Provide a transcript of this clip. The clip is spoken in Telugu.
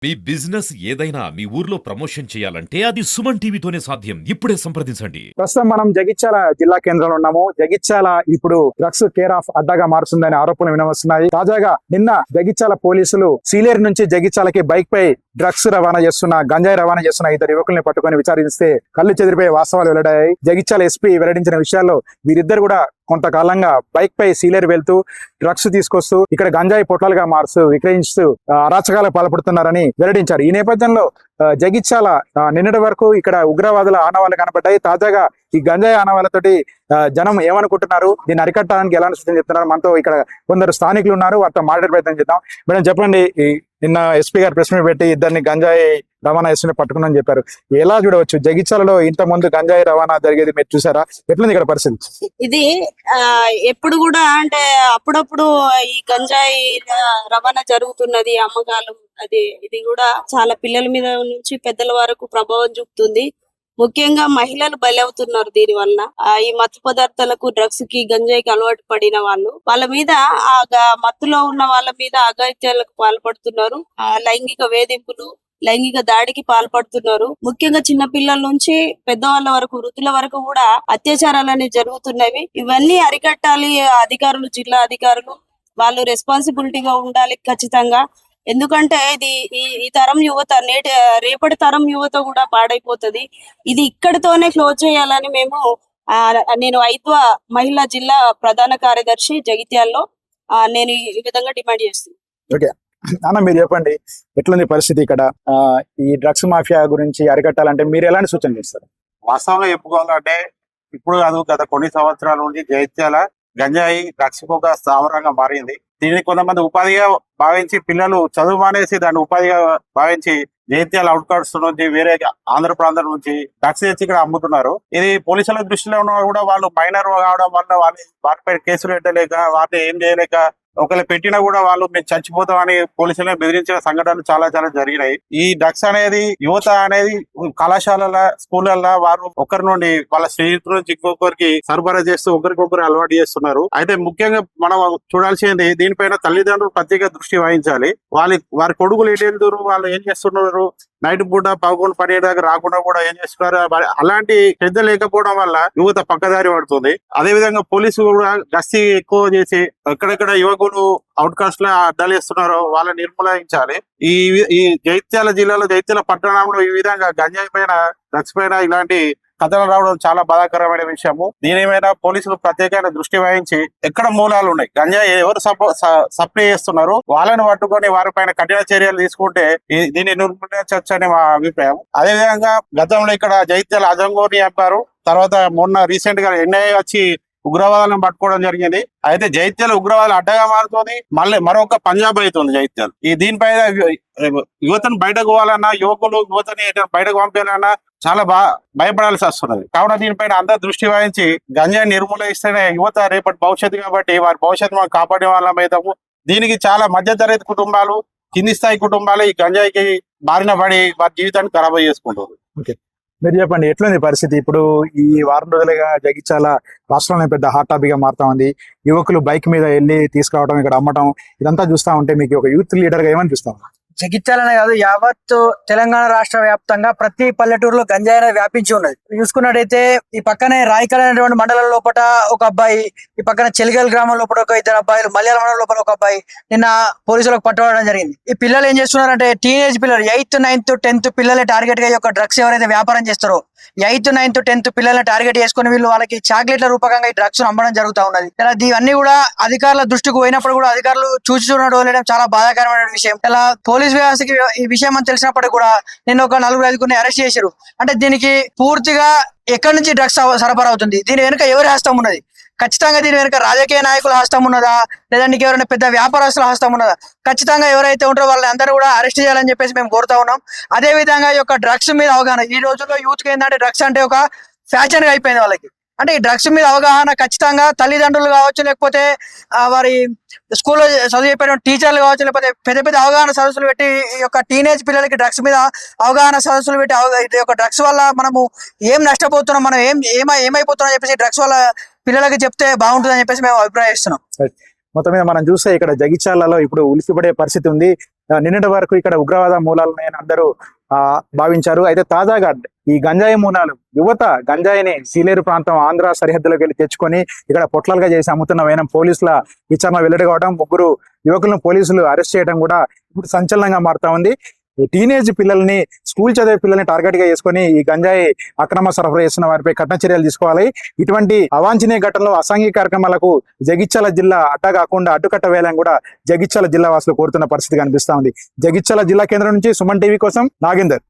మీ బిజినెస్ ఏదైనా మీ ఊర్లో ప్రమోషన్ చేయాలంటే అది సుమన్ టీవీతోనే సాధ్యం. ఇప్పుడే సంప్రదించండి. ప్రస్తుతం మనం జగిత్యాల జిల్లా కేంద్రంలో ఉన్నాము. జగిత్యాల ఇప్పుడు డ్రగ్స్ కేర్ ఆఫ్ అడ్డాగా మారుతుందనే ఆరోపణలు వినవస్తున్నాయి. తాజాగా నిన్న జగిత్యాల పోలీసులు సీలేరు నుంచి జగిత్యాలకి బైక్ పై డ్రగ్స్ రవాణా చేస్తున్న గంజాయి రవాణా చేస్తున్న ఇద్దరు యువకుల్ని పట్టుకొని విచారిస్తే కళ్ళు చెదిరిపోయే వాస్తవాలు వెల్లడయ్యాయి. జగిత్యాల ఎస్పీ వెల్లడించిన విషయాల్లో వీరిద్దరు కూడా కొంతకాలంగా బైక్ పై సీలేరు వెళ్తూ డ్రగ్స్ తీసుకొస్తూ ఇక్కడ గంజాయి పొట్లాలుగా మారుస్తూ విక్రయిస్తూ అరాచకాలకు పాల్పడుతున్నారని వెల్లడించారు. ఈ నేపథ్యంలో జగిత్యాల నిన్నటి వరకు ఇక్కడ ఉగ్రవాదుల ఆనవాళ్లు కనబడ్డాయి. తాజాగా ఈ గంజాయి ఆనవాళ్లతోటి జనం ఏమనుకుంటున్నారు, దీన్ని అరికట్టడానికి ఎలాంటి సూచన చెప్తున్నారు, మనతో ఇక్కడ కొందరు స్థానికులు ఉన్నారు, వారితో మాట్లాడే ప్రయత్నం చేద్దాం. మేడం చెప్పండి, నిన్న ఎస్పీ గారు ప్రెస్ మీట్ పెట్టి ఇద్దరిని గంజాయి రవాణా చేస్తున్న పట్టుకున్నాని చెప్పారు. ఎలా చూడవచ్చు జగిత్యాలలో ఇంత ముందు గంజాయి రవాణా జరిగేది మీరు చూసారా? ఎట్లుంది ఇక్కడ పరిస్థితి? ఇది ఎప్పుడు కూడా అంటే అప్పుడప్పుడు ఈ గంజాయి రవాణా జరుగుతున్నది, అమ్మకాలు ఇది కూడా చాలా పిల్లల మీద నుంచి పెద్దల వరకు ప్రభావం చూపుతుంది. ముఖ్యంగా మహిళలు బలవుతున్నారు దీని వల్ల. ఈ మత్తు పదార్థాలకు, డ్రగ్స్ కి, గంజాయికి అలవాటు పడిన వాళ్ళ మీద మత్తులో ఉన్న వాళ్ళ మీద అఘాయిత్యాలకు పాల్పడుతున్నారు. లైంగిక వేధింపులు, లైంగిక దాడికి పాల్పడుతున్నారు. ముఖ్యంగా చిన్న పిల్లల నుంచి పెద్దవాళ్ళ వరకు, వృద్ధుల వరకు కూడా అత్యాచారాలు అనేవి జరుగుతున్నవి. ఇవన్నీ అరికట్టాలి అధికారులు, జిల్లా అధికారులు వాళ్ళు రెస్పాన్సిబిలిటీగా ఉండాలి ఖచ్చితంగా. ఎందుకంటే ఇది ఈ తరం యువత రేపటి తరం యువత కూడా పాడైపోతుంది. ఇది ఇక్కడితోనే క్లోజ్ చేయాలని నేను ఐద్వ మహిళా జిల్లా ప్రధాన కార్యదర్శి జగిత్యాల్లో నేను ఈ విధంగా డిమాండ్ చేస్తున్నాను. అన్న మీరు చెప్పండి, ఎట్లుంది పరిస్థితి ఇక్కడ? ఈ డ్రగ్స్ మాఫియా గురించి అరికట్టాలంటే మీరు ఎలాంటి సూచన చేస్తారు? వాస్తవంగా చెప్పుకోవాలంటే ఇప్పుడు కాదు, గత కొన్ని సంవత్సరాల నుంచి జగిత్యాల గంజాయి డ్రగ్స్ ఒక స్థావరంగా మారింది. దీన్ని కొంతమంది ఉపాధిగా భావించి పిల్లలు చదువు మానేసి దాన్ని ఉపాధిగా భావించి జగిత్యాల అవుట్కట్స్ నుంచి వేరే ఆంధ్ర ప్రాంతం నుంచి డ్రగ్స్ తెచ్చి ఇక్కడ అమ్ముతున్నారు. ఇది పోలీసుల దృష్టిలో ఉన్న కూడా వాళ్ళు మైనర్ కావడం వల్ల వారిపై కేసులు పెట్టలేక, వారిని ఏం చేయలేక, ఒకవేళ పెట్టినా కూడా వాళ్ళు మేము చచ్చిపోతామని పోలీసులను బెదిరించిన సంఘటనలు చాలా చాలా జరిగినాయి. ఈ డ్రగ్స్ అనేది యువత అనేది కళాశాలల, స్కూళ్ళల్లో వారు ఒకరి నుండి వాళ్ళ స్నేహితుల నుంచి ఇంకొకరికి సరఫరా చేస్తూ ఒకరికొకరు అలవాటు చేస్తున్నారు. అయితే ముఖ్యంగా మనం చూడాల్సింది దీనిపైన తల్లిదండ్రులు ప్రత్యేక దృష్టి వహించాలి. వారి కొడుకులు ఎటు వాళ్ళు ఏం చేస్తున్నారు, నైట్ పూట 11, 12 దాకా రాకుండా కూడా ఏం చేస్తున్నారు, అలాంటి శ్రద్ధ లేకపోవడం వల్ల యువత పక్కదారి పడుతుంది. అదే విధంగా పోలీసులు కూడా గస్తీ ఎక్కువ చేసి ఎక్కడెక్కడ యువకులు అవుట్ కాస్ట్ లో అడ్డాలు వేస్తున్నారో వాళ్ళని నిర్మూలించాలి. ఈ జగిత్యాల జిల్లాలో, జగిత్యాల పట్టణంలో ఈ విధంగా గంజాయి పైన, డ్రగ్స్ పైన ఇలాంటి కథలు రావడం చాలా బాధాకరమైన విషయము. దీనిపైన పోలీసులు ప్రత్యేకమైన దృష్టి వహించి ఎక్కడ మూలాలు ఉన్నాయి, గంజాయి ఎవరు సప్లై చేస్తున్నారు, వాళ్ళని పట్టుకొని వారిపైన కఠిన చర్యలు తీసుకుంటే దీన్ని నిర్మూలించవచ్చు అని మా అభిప్రాయం. అదే విధంగా గతంలో ఇక్కడ జగిత్యాల అజంగోని చెప్పారు, తర్వాత మొన్న రీసెంట్ గా ఎన్ఐఏ వచ్చి ఉగ్రవాదాలను పట్టుకోవడం జరిగింది. అయితే జగిత్యాల ఉగ్రవాదాలు అడ్డగా మారుతుంది, మళ్ళీ మరొక పంజాబ్ అవుతుంది జగిత్యాల. దీనిపైన యువతను బయటకు పోవాలన్నా, యువతని బయటకు పంపాలన్నా చాలా భయపడాల్సి వస్తున్నది. కావున దీనిపైన అందరు దృష్టి వహించి గంజాయి నిర్మూలిస్తేనే యువత రేపటి భవిష్యత్తు, కాబట్టి వారి భవిష్యత్తు మనం కాపాడే వాళ్ళం అవుతాము. దీనికి చాలా మధ్యతరగతి కుటుంబాలు, కింది స్థాయి కుటుంబాలు ఈ గంజాయికి బారిన పడి వారి జీవితాన్ని ఖరాబ్ చేసుకుంటారు. మీరు చెప్పండి, ఎట్లుంది పరిస్థితి? ఇప్పుడు ఈ వారం రోజులుగా జగిత్యాల రాష్ట్రంలో పెద్ద హాట్ టాపిక్ గా మారుతా ఉంది. యువకులు బైక్ మీద వెళ్ళి తీసుకురావడం, ఇక్కడ అమ్మటం, ఇదంతా చూస్తా ఉంటే మీకు ఒక యూత్ లీడర్ గా ఏమనిపిస్తాం? జగిత్యాలనే కాదు, యావత్ తెలంగాణ రాష్ట్ర వ్యాప్తంగా ప్రతి పల్లెటూరులో గంజాయి అనేది వ్యాపించి ఉన్నది. చూసుకున్నట్టయితే ఈ పక్కనే రాయకల్ అనేటువంటి మండలం లోపల ఒక అబ్బాయి, ఈ పక్కన చెలిగల్ గ్రామం లోపల ఒక 2 అబ్బాయిలు, మల్యాల మండలం లోపల ఒక అబ్బాయి నిన్న పోలీసులకు పట్టుకోవడం జరిగింది. ఈ పిల్లలు ఏం చేస్తున్నారంటే టీనేజ్ పిల్లలు, 8th, 9th, 10th పిల్లలే టార్గెట్ గా ఈ యొక్క డ్రగ్స్ ఎవరైతే వ్యాపారం చేస్తారో 8th, 9th, 10th పిల్లల్ని టార్గెట్ చేసుకుని వీళ్ళు వాళ్ళకి చాక్లెట్ల రూపకంగా ఈ డ్రగ్స్ అమ్మడం జరుగుతూ ఉన్నది. ఇలా ఇవన్నీ కూడా అధికారుల దృష్టికి పోయినప్పుడు కూడా అధికారులు చూసి చూడడం చాలా బాధాకరమైన విషయం. ఇలా పోలీస్ వ్యవస్థకి ఈ విషయం అని తెలిసినప్పటికీ కూడా నిన్న ఒక 4-5 అరెస్ట్ చేశారు. అంటే దీనికి పూర్తిగా ఎక్కడి నుంచి డ్రగ్స్ సరఫరా అవుతుంది, దీని వెనుక ఎవరి హస్తం ఉన్నది? ఖచ్చితంగా దీని వెనుక రాజకీయ నాయకుల హస్తం ఉన్నదా, లేదంటే ఎవరైనా పెద్ద వ్యాపారస్తుల హస్తం ఉన్నదా? ఖచ్చితంగా ఎవరైతే ఉంటారో వాళ్ళని అందరూ కూడా అరెస్ట్ చేయాలని చెప్పేసి మేము కోరుతా ఉన్నాం. అదే విధంగా ఈ యొక్క డ్రగ్స్ మీద అవగాహన, ఈ రోజుల్లో యూత్ కి ఏంటంటే డ్రగ్స్ అంటే ఒక ఫ్యాషన్ గా అయిపోయింది వాళ్ళకి. అంటే ఈ డ్రగ్స్ మీద అవగాహన ఖచ్చితంగా తల్లిదండ్రులు కావచ్చు, లేకపోతే వారి స్కూల్లో చదువు చెప్పే టీచర్లు కావచ్చు, లేకపోతే పెద్ద పెద్ద అవగాహన సదస్సులు పెట్టి ఈ యొక్క టీనేజ్ పిల్లలకి డ్రగ్స్ మీద అవగాహన సదస్సులు పెట్టి ఈ యొక్క డ్రగ్స్ వల్ల మనము ఏం నష్టపోతున్నాం, మనం ఏమైపోతున్నాం చెప్పేసి డ్రగ్స్ వల్ల పిల్లలకి చెప్తే బాగుంటుందని చెప్పేసి మేము అభిప్రాయిస్తున్నాం. మొత్తం మీద మనం చూస్తే ఇక్కడ జగిత్యాలలో ఇప్పుడు ఉలిసిపడే పరిస్థితి ఉంది. నిన్నటి వరకు ఇక్కడ ఉగ్రవాద మూలాలు ఉన్నాయని అందరూ భావించారు. అయితే తాజాగా ఈ గంజాయి మూలాలు యువత గంజాయిని సీలేరు ప్రాంతం ఆంధ్ర సరిహద్దులోకి వెళ్ళి తెచ్చుకొని ఇక్కడ పొట్లాలుగా చేసి అమ్ముతున్న వైనం పోలీసుల విచారణ వెల్లడి కావడం, 3 యువకులను పోలీసులు అరెస్ట్ చేయడం కూడా ఇప్పుడు సంచలనంగా మారుతా ఉంది. టీనేజ్ పిల్లల్ని, స్కూల్ చదివే పిల్లల్ని టార్గెట్ గా చేసుకుని ఈ గంజాయి అక్రమ సరఫరా చేస్తున్న వారిపై కఠిన చర్యలు తీసుకోవాలి. ఇటువంటి అవాంఛనీయ ఘటనలు, అసాంఘిక కార్యక్రమాలకు జగిత్యాల జిల్లా అడ్డా కాకుండా అడ్డుకట్ట వేయాలని కూడా జగిత్యాల జిల్లా వాసులు కోరుతున్న పరిస్థితి కనిపిస్తా ఉంది. జగిత్యాల జిల్లా కేంద్రం నుంచి సుమన్ టీవీ కోసం నాగేందర్.